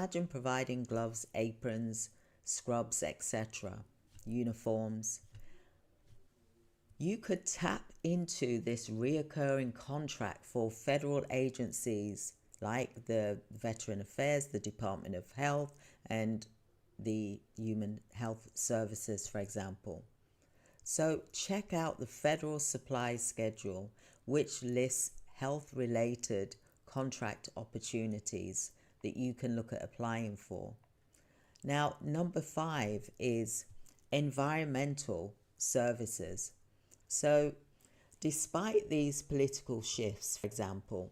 imagine providing gloves, aprons, scrubs, etc., uniforms. You could tap into this reoccurring contract for federal agencies like the Veteran Affairs, the Department of Health, and the Human Health Services, for example. So check out the Federal Supply Schedule, which lists health-related contract opportunities that you can look at applying for. Now, number 5 is environmental services. So, despite these political shifts, for example,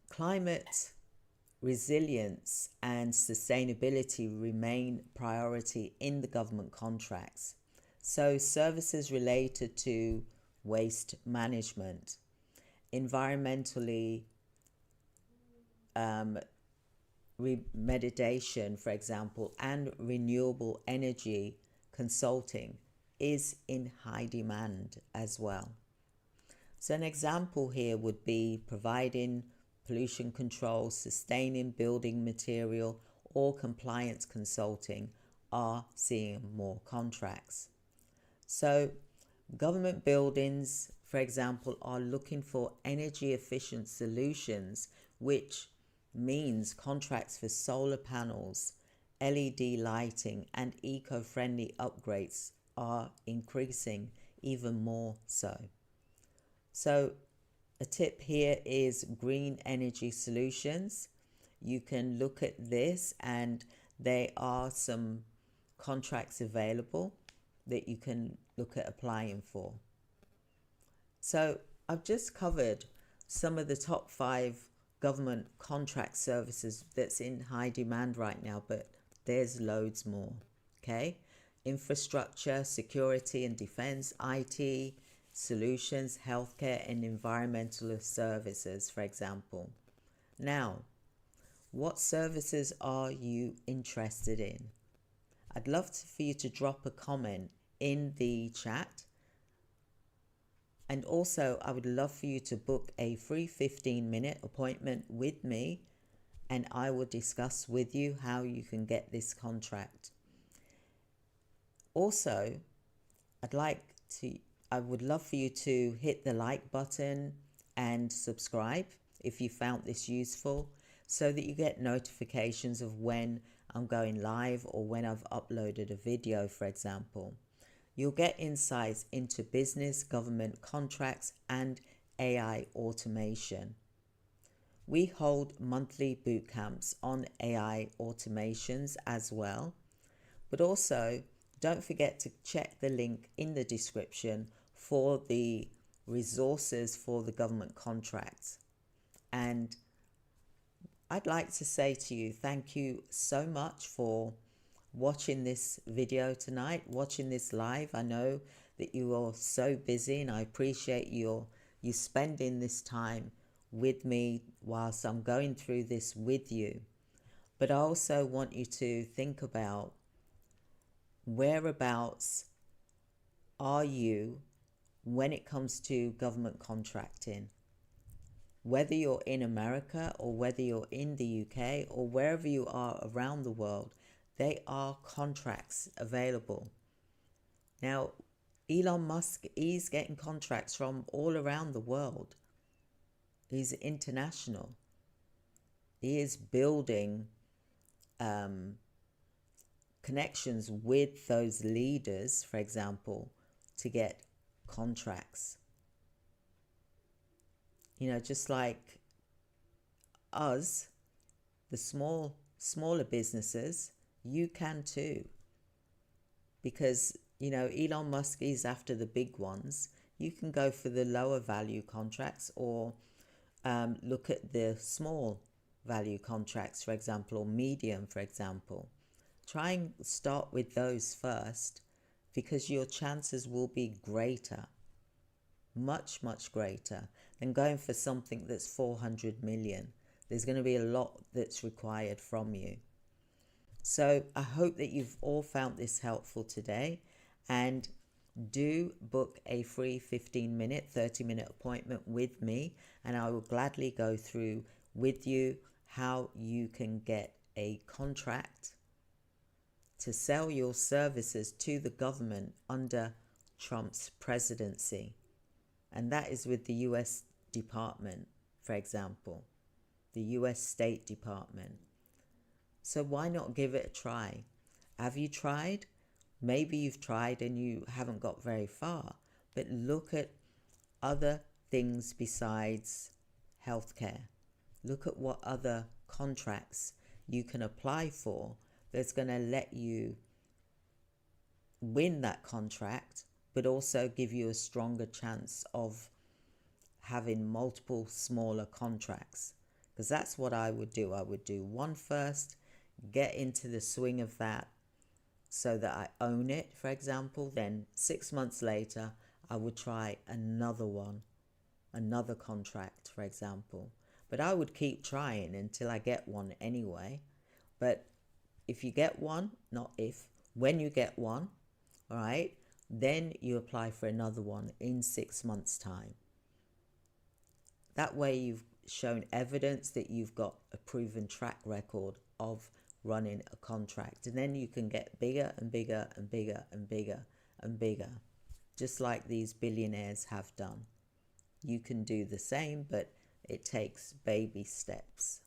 climate resilience and sustainability remain priority in the government contracts. So, services related to waste management, environmentally remediation, for example, and renewable energy consulting is in high demand as well. So an example here would be providing pollution control, sustaining building material, or compliance consulting are seeing more contracts. So government buildings, for example, are looking for energy efficient solutions, which means contracts for solar panels, LED lighting, and eco-friendly upgrades are increasing even more so. So a tip here is green energy solutions. You can look at this and there are some contracts available that you can look at applying for. So I've just covered some of the top 5 government contract services that's in high demand right now, but there's loads more. Okay, infrastructure, security and defense, IT, solutions, healthcare and environmental services, for example. Now, what services are you interested in? I'd love for you to drop a comment in the chat. And also, I would love for you to book a free 15-minute appointment with me, and I will discuss with you how you can get this contract. Also, I would love for you to hit the like button and subscribe if you found this useful, so that you get notifications of when I'm going live or when I've uploaded a video, for example. You'll get insights into business, government contracts, and AI automation. We hold monthly boot camps on AI automations as well, but also don't forget to check the link in the description for the resources for the government contracts. And I'd like to say to you, thank you so much for watching this video tonight, watching this live. I know that you are so busy and I appreciate you spending this time with me whilst I'm going through this with you. But I also want you to think about whereabouts are you when it comes to government contracting. Whether you're in America or whether you're in the UK or wherever you are around the world, there are contracts available. Now, Elon Musk is getting contracts from all around the world. He's international. He is building connections with those leaders, for example, to get contracts. You know, just like us, the smaller businesses, you can too. Because, you know, Elon Musk is after the big ones. You can go for the lower value contracts or look at the small value contracts, for example, or medium, for example. Try and start with those first, because your chances will be greater, much, much greater than going for something that's 400 million. There's going to be a lot that's required from you. So I hope that you've all found this helpful today, and do book a free 15-minute, 30-minute appointment with me, and I will gladly go through with you how you can get a contract to sell your services to the government under Trump's presidency. And that is with the US Department, for example, the US State Department. So why not give it a try? Have you tried? Maybe you've tried and you haven't got very far, but look at other things besides healthcare. Look at what other contracts you can apply for that's going to let you win that contract, but also give you a stronger chance of having multiple smaller contracts. Because that's what I would do. I would do one first, get into the swing of that so that I own it, for example. Then 6 months later, I would try another one, another contract, for example. But I would keep trying until I get one anyway. But if you get one, not if, when you get one, all right, then you apply for another one in 6 months' time. That way you've shown evidence that you've got a proven track record of running a contract. And then you can get bigger and bigger and bigger and bigger and bigger, just like these billionaires have done. You can do the same, but it takes baby steps.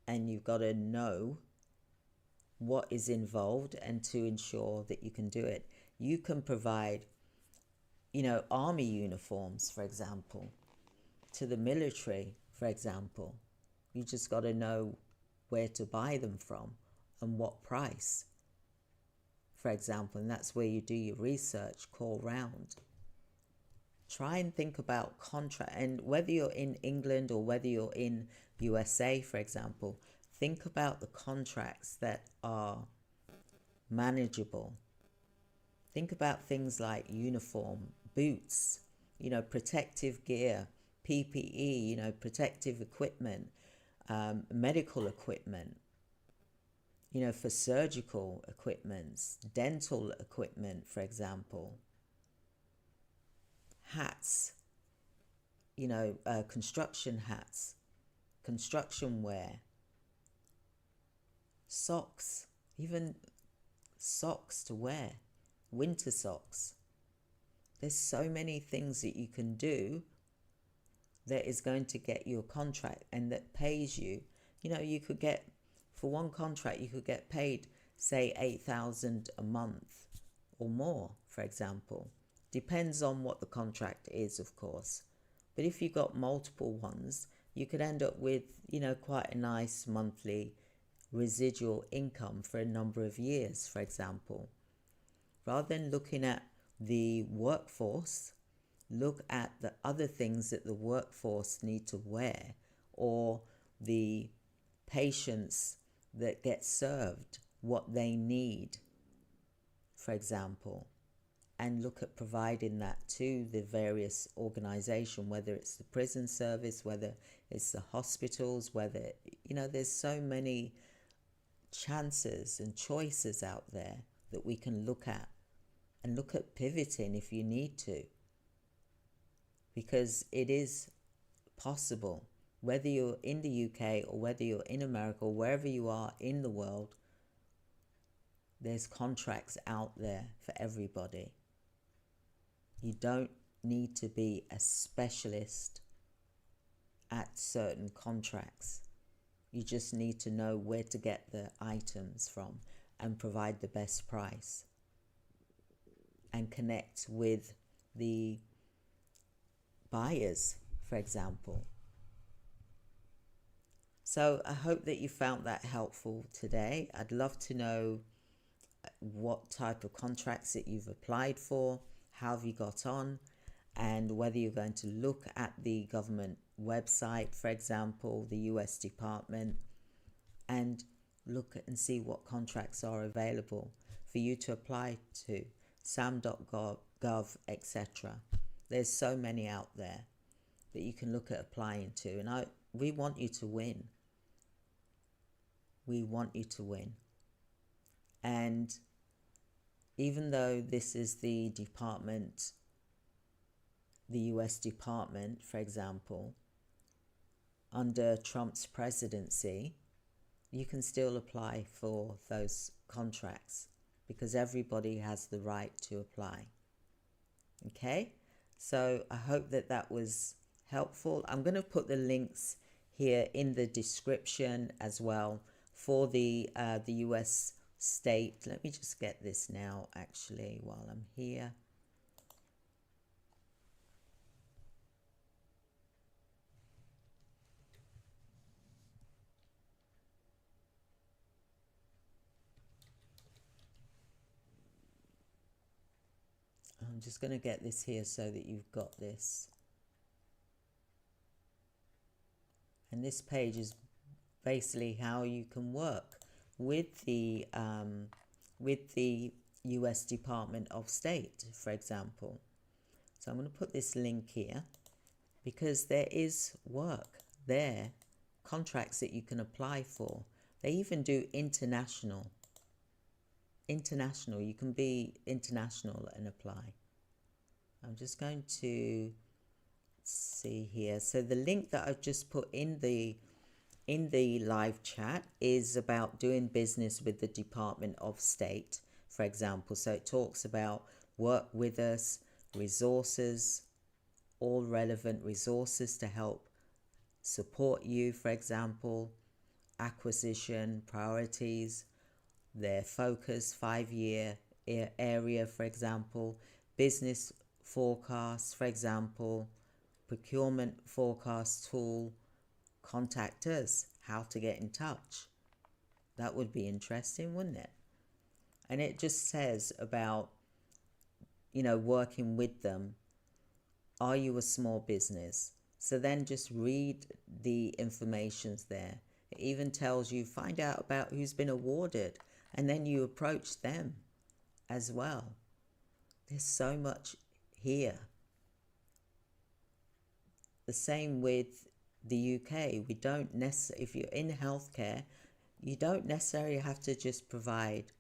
And you've got to know what is involved and to ensure that you can do it. You can provide, army uniforms, for example, to the military, for example. You just got to know where to buy them from and what price, for example. And that's where you do your research, call round. Try and think about contract, and whether you're in England or whether you're in USA, for example, think about the contracts that are manageable. Think about things like uniform, boots, protective gear, PPE, protective equipment, medical equipment, for surgical equipments, dental equipment, for example, hats, construction hats, construction wear, socks, even socks to wear, winter socks. There's so many things that you can do that is going to get you a contract and that pays you. You could get, for one contract, you could get paid, say, $8,000 a month or more, for example. Depends on what the contract is, of course. But if you got multiple ones, you could end up with, quite a nice monthly residual income for a number of years, for example. Rather than looking at the workforce, look at the other things that the workforce need to wear, or the patients that get served, what they need, for example, and look at providing that to the various organizations, whether it's the prison service, whether it's the hospitals, whether, there's so many chances and choices out there that we can look at, and look at pivoting if you need to, because it is possible. Whether you're in the UK or whether you're in America or wherever you are in the world, there's contracts out there for everybody. You don't need to be a specialist at certain contracts. You just need to know where to get the items from and provide the best price and connect with the buyers, for example. So I hope that you found that helpful today. I'd love to know what type of contracts that you've applied for, how have you got on, and whether you're going to look at the government website, for example, the US Department, and look and see what contracts are available for you to apply to, sam.gov, etc. There's so many out there that you can look at applying to, and we want you to win. We want you to win. And even though this is the department, the US Department, for example, under Trump's presidency, you can still apply for those contracts because everybody has the right to apply. Okay, so I hope that that was helpful. I'm going to put the links here in the description as well for the US state. Let me just get this now actually while I'm here. I'm just going to get this here so that you've got this. And this page is basically how you can work with the US Department of State, for example. So I'm going to put this link here because there is work there, contracts that you can apply for. They even do international. You can be international and apply. I'm just going to see here. So the link that I've just put in the live chat is about doing business with the Department of State, for example. So it talks about work with us, resources, all relevant resources to help support you, for example, acquisition, priorities, their focus, 5-year area, for example, business forecasts, for example, procurement forecast tool, contact us, how to get in touch. That would be interesting, wouldn't it? And it just says about, working with them. Are you a small business? So then just read the informations there. It even tells you, find out about who's been awarded, and then you approach them as well. There's so much here. The same with the UK. We don't necessarily, if you're in healthcare, you don't necessarily have to just provide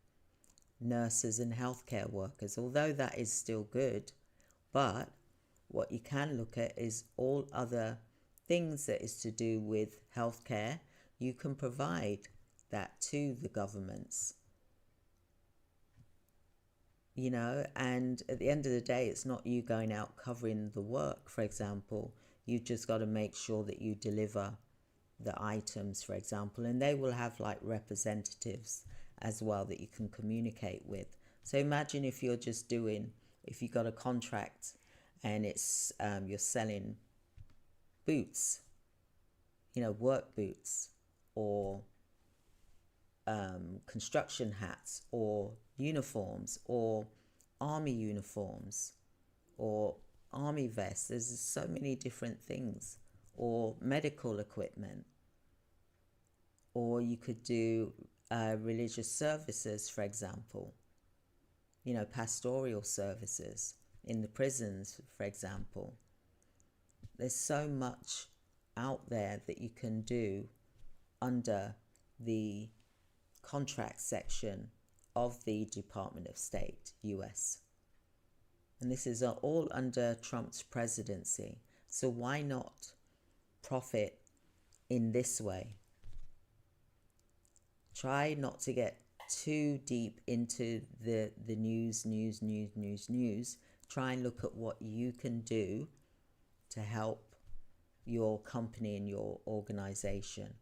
nurses and healthcare workers, although that is still good. But what you can look at is all other things that is to do with healthcare. You can provide that to the governments. And at the end of the day, it's not you going out covering the work, for example. You've just got to make sure that you deliver the items, for example, and they will have like representatives as well that you can communicate with. So imagine if you're just if you got a contract and it's you're selling boots, work boots, or construction hats, or uniforms, or army uniforms, or army vests. There's so many different things, or medical equipment, or you could do religious services, for example, pastoral services in the prisons, for example. There's so much out there that you can do under the contract section of the Department of State, US. And this is all under Trump's presidency. So why not profit in this way? Try not to get too deep into the news. Try and look at what you can do to help your company and your organization.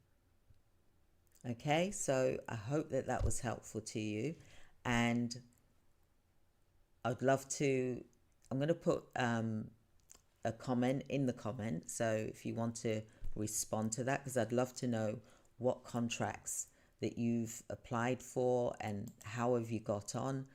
Okay, so I hope that that was helpful to you. And I'm going to put a comment in the comment. So if you want to respond to that, because I'd love to know what contracts that you've applied for and how have you got on.